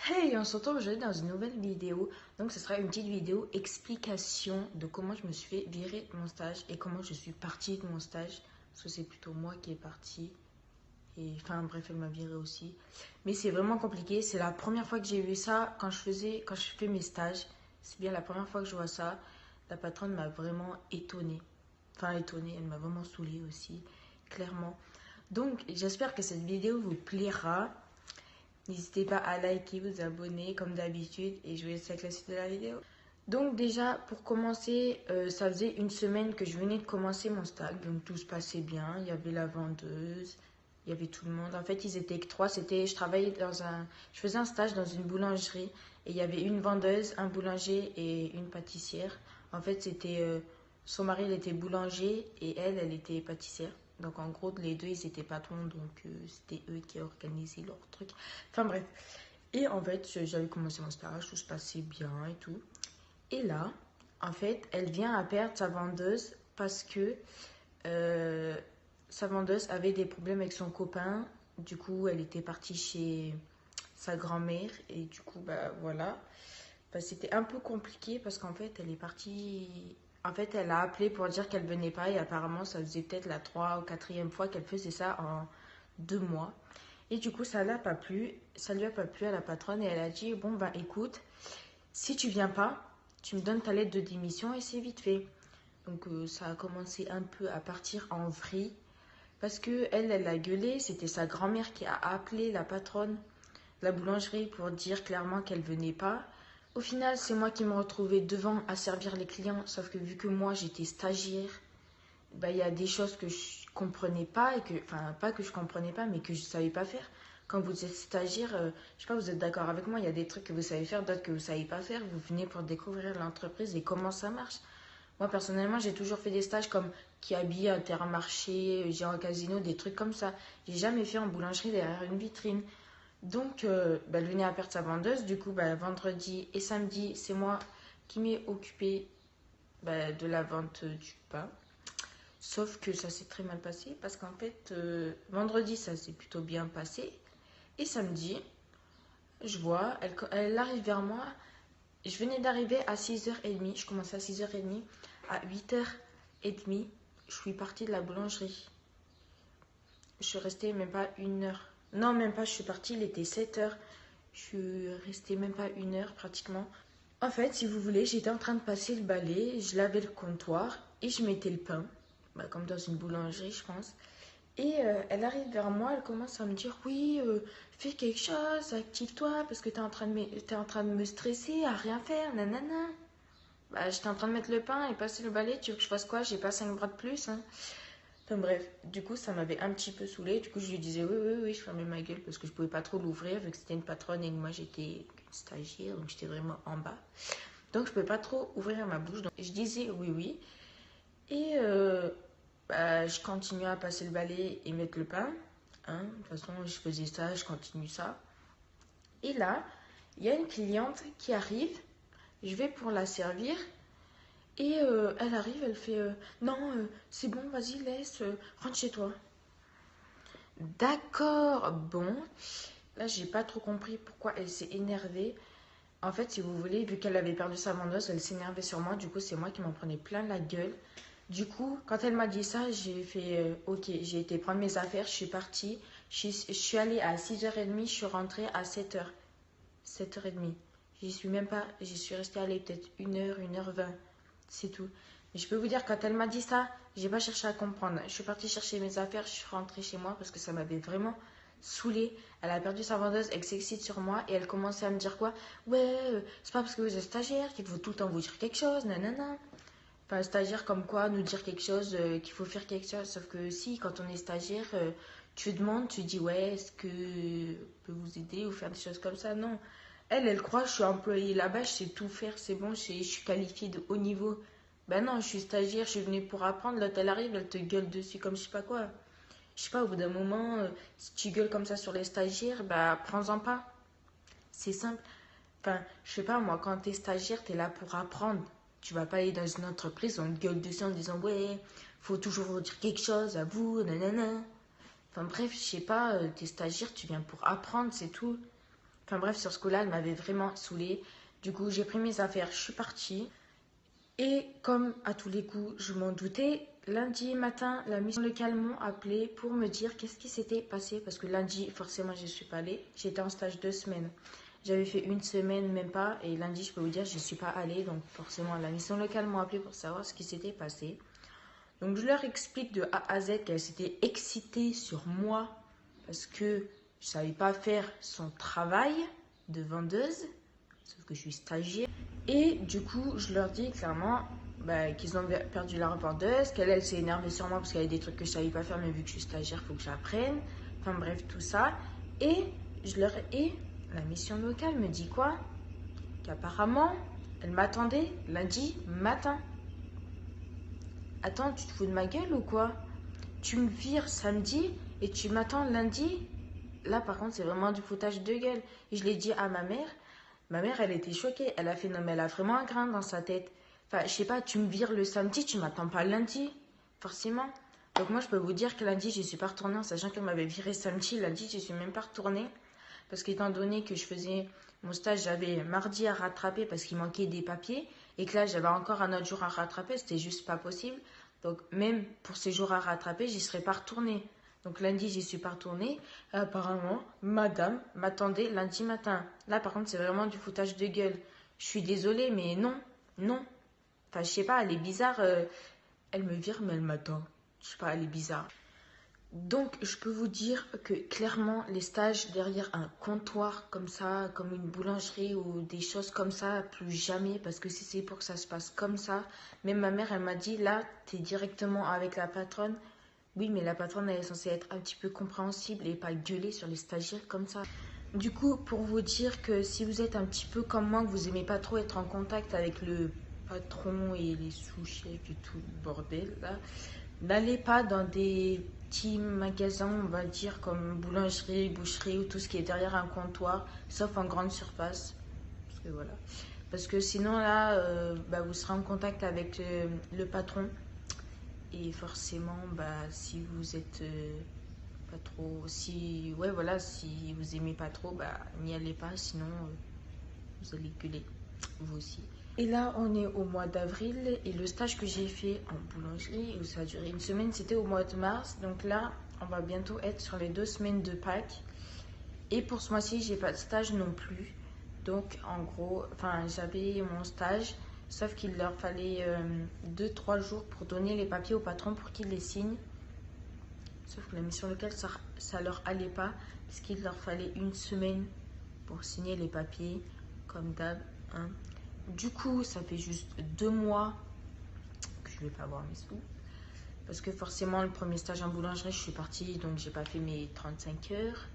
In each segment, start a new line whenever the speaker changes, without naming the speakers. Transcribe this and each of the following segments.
Hey, on se retrouve aujourd'hui dans une nouvelle vidéo. Donc, ce sera une petite vidéo explication de comment je me suis fait virer de mon stage et comment je suis partie de mon stage. Parce que c'est plutôt moi qui est partie. Et enfin, bref, elle m'a viré aussi. Mais c'est vraiment compliqué. C'est la première fois que j'ai vu ça quand je fais mes stages. C'est bien la première fois que je vois ça. La patronne m'a vraiment étonnée. Enfin, étonnée, elle m'a vraiment saoulée aussi, clairement. Donc, j'espère que cette vidéo vous plaira. N'hésitez pas à liker, vous abonner comme d'habitude et je vous laisse avec la suite de la vidéo. Donc déjà, pour commencer, ça faisait une semaine que je venais de commencer mon stage, donc tout se passait bien. Il y avait la vendeuse, il y avait tout le monde. En fait, ils étaient que trois. Je faisais un stage dans une boulangerie et il y avait une vendeuse, un boulanger et une pâtissière. En fait, son mari, il était boulanger et elle était pâtissière. Donc en gros, les deux, ils étaient patrons, donc c'était eux qui organisaient leur truc. Enfin bref. Et en fait, j'avais commencé mon stage, tout se passait bien et tout. Et là, en fait, elle vient à perdre sa vendeuse parce que euh, sa vendeuse avait des problèmes avec son copain. Du coup, elle était partie chez sa grand-mère et du coup, bah voilà. Bah, c'était un peu compliqué parce qu'en fait, elle est partie. En fait, elle a appelé pour dire qu'elle venait pas et apparemment, ça faisait peut-être la 3e ou 4e fois qu'elle faisait ça en 2 mois. Et du coup, ça lui a pas plu à la patronne et elle a dit, bon, bah écoute, si tu viens pas, tu me donnes ta lettre de démission et c'est vite fait. Donc ça a commencé un peu à partir en vrille parce que elle a gueulé, c'était sa grand-mère qui a appelé la patronne de la boulangerie pour dire clairement qu'elle venait pas. Au final, c'est moi qui me retrouvais devant à servir les clients, sauf que vu que moi j'étais stagiaire, bah, il y a des choses que je comprenais pas enfin pas que je comprenais pas, mais que je savais pas faire. Quand vous êtes stagiaire, je sais pas, vous êtes d'accord avec moi, il y a des trucs que vous savez faire, d'autres que vous savez pas faire. Vous venez pour découvrir l'entreprise et comment ça marche. Moi personnellement, j'ai toujours fait des stages comme qui habille Intermarché, j'ai un casino, des trucs comme ça. J'ai jamais fait en boulangerie derrière une vitrine. Donc, bah, elle venait à perdre sa vendeuse. Du coup, bah, vendredi et samedi, c'est moi qui m'ai occupée bah, de la vente du pain. Sauf que ça s'est très mal passé parce qu'en fait, vendredi, ça s'est plutôt bien passé. Et samedi, je vois, elle arrive vers moi. Je venais d'arriver à 6h30. Je commençais à 6h30. À 8h30, je suis partie de la boulangerie. Je suis restée même pas 1 heure. Non, même pas, je suis partie, il était 7h. Je suis restée même pas 1 heure pratiquement. En fait, si vous voulez, j'étais en train de passer le balai, je lavais le comptoir et je mettais le pain. Bah, comme dans une boulangerie, je pense. Et elle arrive vers moi, elle commence à me dire oui, fais quelque chose, active-toi parce que t'es en train de me stresser à rien faire, nanana. Bah, j'étais en train de mettre le pain et passer le balai, tu veux que je fasse quoi? J'ai pas 5 bras de plus, hein. Enfin bref, du coup, ça m'avait un petit peu saoulée. Du coup, je lui disais oui, oui, oui, je fermais ma gueule parce que je pouvais pas trop l'ouvrir vu que c'était une patronne et que moi j'étais une stagiaire, donc j'étais vraiment en bas. Donc, je pouvais pas trop ouvrir ma bouche. Donc, je disais oui, oui. Et bah, je continuais à passer le balai et mettre le pain. Hein. De toute façon, je faisais ça, je continue ça. Et là, il y a une cliente qui arrive. Je vais pour la servir. Et elle arrive, elle fait non, c'est bon, vas-y, laisse, rentre chez toi. D'accord, bon. Là, j'ai pas trop compris pourquoi elle s'est énervée. En fait, si vous voulez, vu qu'elle avait perdu sa vendeuse, elle s'énervait sur moi. Du coup, c'est moi qui m'en prenais plein la gueule. Du coup, quand elle m'a dit ça, j'ai fait ok, j'ai été prendre mes affaires, je suis partie. Je suis allée à 6h30, je suis rentrée à 7h. 7h30. J'y suis restée allée peut-être 1 heure, 1h20. C'est tout. Mais je peux vous dire, quand elle m'a dit ça, j'ai pas cherché à comprendre. Je suis partie chercher mes affaires, je suis rentrée chez moi parce que ça m'avait vraiment saoulée. Elle a perdu sa vendeuse, elle s'excite sur moi et elle commençait à me dire quoi? Ouais, c'est pas parce que vous êtes stagiaire qu'il faut tout le temps vous dire quelque chose, nanana. Enfin, stagiaire comme quoi, nous dire quelque chose, qu'il faut faire quelque chose. Sauf que si, quand on est stagiaire, tu demandes, tu dis ouais, est-ce que je peux vous aider ou faire des choses comme ça? Non. Elle croit que je suis employée là-bas, je sais tout faire, c'est bon, je suis qualifiée de haut niveau. Ben non, je suis stagiaire, je suis venue pour apprendre. L'autre, elle arrive, elle te gueule dessus comme je sais pas quoi. Je sais pas, au bout d'un moment, si tu gueules comme ça sur les stagiaires, bah prends-en pas. C'est simple. Enfin, je sais pas, moi, quand t'es stagiaire, t'es là pour apprendre. Tu vas pas aller dans une entreprise, on te gueule dessus en disant ouais, faut toujours vous dire quelque chose à vous, nanana. Enfin bref, je sais pas, t'es stagiaire, tu viens pour apprendre, c'est tout. Enfin bref, sur ce coup-là, elle m'avait vraiment saoulée. Du coup, j'ai pris mes affaires, je suis partie. Et comme à tous les coups, je m'en doutais, lundi matin, la mission locale m'ont appelé pour me dire qu'est-ce qui s'était passé. Parce que lundi, forcément, je ne suis pas allée. J'étais en stage 2 semaines. J'avais fait 1 semaine, même pas. Et lundi, je peux vous dire, je ne suis pas allée. Donc forcément, la mission locale m'ont appelé pour savoir ce qui s'était passé. Donc je leur explique de A à Z qu'elle s'était excitée sur moi parce que je ne savais pas faire son travail de vendeuse, sauf que je suis stagiaire. Et du coup, je leur dis clairement qu'ils ont perdu la vendeuse, qu'elle s'est énervée sur moi parce qu'il y avait des trucs que je ne savais pas faire, mais vu que je suis stagiaire, il faut que j'apprenne. Enfin bref, tout ça. Et la mission locale me dit quoi? Qu'apparemment, elle m'attendait lundi matin. Attends, tu te fous de ma gueule ou quoi? Tu me vires samedi et tu m'attends lundi? Là, par contre, c'est vraiment du foutage de gueule. Et je l'ai dit à ma mère. Ma mère, elle était choquée. Elle a fait, non, mais elle a vraiment un grain dans sa tête. Enfin, je sais pas, tu me vires le samedi, tu m'attends pas lundi. Forcément. Donc moi, je peux vous dire que lundi, je suis pas retournée en sachant qu'elle m'avait viré samedi. Lundi, je suis même pas retournée. Parce qu'étant donné que je faisais mon stage, j'avais mardi à rattraper parce qu'il manquait des papiers. Et que là, j'avais encore un autre jour à rattraper. C'était juste pas possible. Donc même pour ces jours à rattraper, j'y serais pas retournée. Donc lundi, j'y suis pas retournée. Apparemment, madame m'attendait lundi matin. Là, par contre, c'est vraiment du foutage de gueule. Je suis désolée, mais non, non. Enfin, je sais pas, elle est bizarre. Elle me vire, mais elle m'attend. Je sais pas, elle est bizarre. Donc, je peux vous dire que clairement, les stages derrière un comptoir comme ça, comme une boulangerie ou des choses comme ça, plus jamais. Parce que si c'est pour que ça se passe comme ça, même ma mère, elle m'a dit, là, t'es directement avec la patronne. Oui, mais la patronne, elle est censée être un petit peu compréhensible et pas gueuler sur les stagiaires comme ça. Du coup, pour vous dire que si vous êtes un petit peu comme moi, que vous aimez pas trop être en contact avec le patron et les sous-chefs et tout le bordel, là, n'allez pas dans des petits magasins, on va dire, comme boulangerie, boucherie ou tout ce qui est derrière un comptoir, sauf en grande surface. Parce que voilà. Parce que sinon, là, vous serez en contact avec le patron. Et forcément, si vous êtes pas trop, si, ouais, voilà, si vous aimez pas trop, n'y allez pas, sinon vous allez gueuler, vous aussi. Et là, on est au mois d'avril et le stage que j'ai fait en boulangerie, où ça a duré 1 semaine, c'était au mois de mars. Donc là, on va bientôt être sur les 2 semaines de Pâques. Et pour ce mois-ci, j'ai pas de stage non plus. Donc en gros, j'avais mon stage, sauf qu'il leur fallait 2-3 jours pour donner les papiers au patron pour qu'il les signe. Sauf que la mission locale, ça leur allait pas, parce qu'il leur fallait 1 semaine pour signer les papiers, comme d'hab. Hein. Du coup, ça fait juste 2 mois que je vais pas avoir mes sous. Parce que forcément, le premier stage en boulangerie, je suis partie, donc j'ai pas fait mes 35 heures.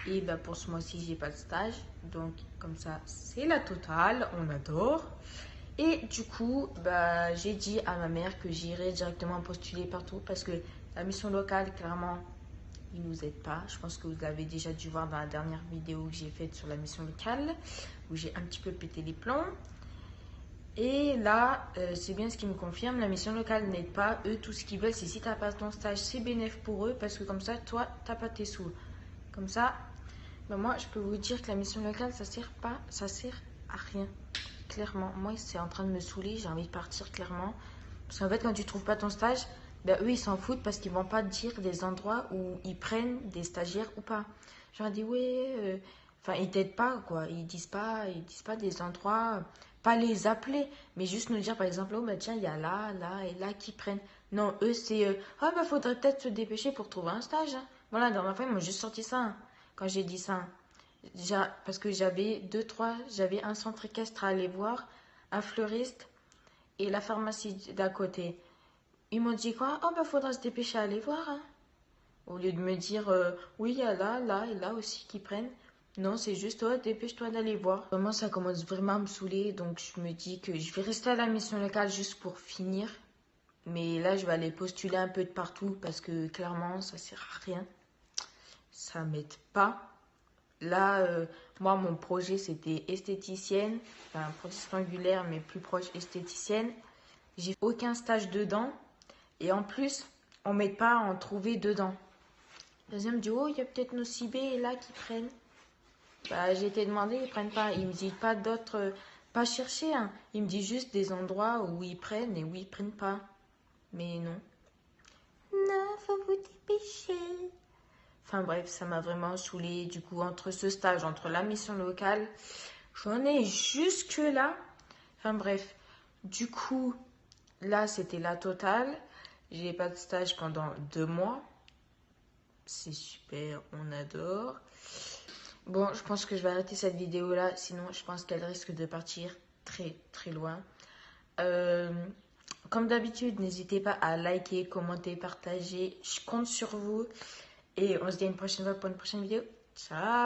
Et pour ce mois-ci, j'ai pas de stage. Donc, comme ça, c'est la totale. On adore. Et du coup, j'ai dit à ma mère que j'irai directement postuler partout. Parce que la mission locale, clairement, ils nous aident pas. Je pense que vous l'avez déjà dû voir dans la dernière vidéo que j'ai faite sur la mission locale. Où j'ai un petit peu pété les plombs. Et là, c'est bien ce qui me confirme. La mission locale n'aide pas. Eux, tout ce qu'ils veulent, c'est si tu n'as pas ton stage, c'est bénéf pour eux. Parce que comme ça, toi, tu n'as pas tes sous. Comme ça, moi, je peux vous dire que la mission locale, ça sert à rien. Clairement, moi, c'est en train de me saouler. J'ai envie de partir, clairement. Parce qu'en fait, quand tu trouves pas ton stage, eux, ils s'en foutent parce qu'ils vont pas te dire des endroits où ils prennent des stagiaires ou pas. Genre, dis, ouais, ils t'aident pas, quoi. Ils disent pas des endroits, pas les appeler, mais juste nous dire, par exemple, oh, tiens, il y a là, là et là qui prennent. Non, eux, c'est, faudrait peut-être se dépêcher pour trouver un stage. Hein. Voilà, dans ma famille, ils m'ont juste sorti ça. Hein. Quand j'ai dit ça, parce que j'avais un centre équestre à aller voir, un fleuriste et la pharmacie d'à côté. Ils m'ont dit quoi? Oh, faudra se dépêcher à aller voir. Hein. Au lieu de me dire, oui, il y a là, là et là aussi qui prennent. Non, c'est juste, toi, dépêche-toi d'aller voir. Vraiment, ça commence vraiment à me saouler, donc je me dis que je vais rester à la mission locale juste pour finir. Mais là, je vais aller postuler un peu de partout parce que clairement, ça sert à rien. Ça m'aide pas. Là, moi, mon projet, c'était esthéticienne, prothèse angulaire, mais plus proche esthéticienne. J'ai fait aucun stage dedans. Et en plus, on ne m'aide pas à en trouver dedans. La deuxième me dit, oh, il y a peut-être nos CB là qui prennent. Bah, j'ai été demandé, ils prennent pas. Ils me disent pas d'autres, pas chercher, hein. Ils me disent juste des endroits où ils prennent et où ils prennent pas. Mais non. Non, faut vous dépêcher. Enfin bref, ça m'a vraiment saoulée. Du coup, entre ce stage, entre la mission locale, j'en ai jusque là. Enfin bref, du coup, là, c'était la totale. J'ai pas de stage pendant 2 mois. C'est super, on adore. Bon, je pense que je vais arrêter cette vidéo là, sinon je pense qu'elle risque de partir très très loin. Euh, Comme d'habitude, n'hésitez pas à liker, commenter, partager. Je compte sur vous. Et on se dit à une prochaine fois pour une prochaine vidéo. Ciao!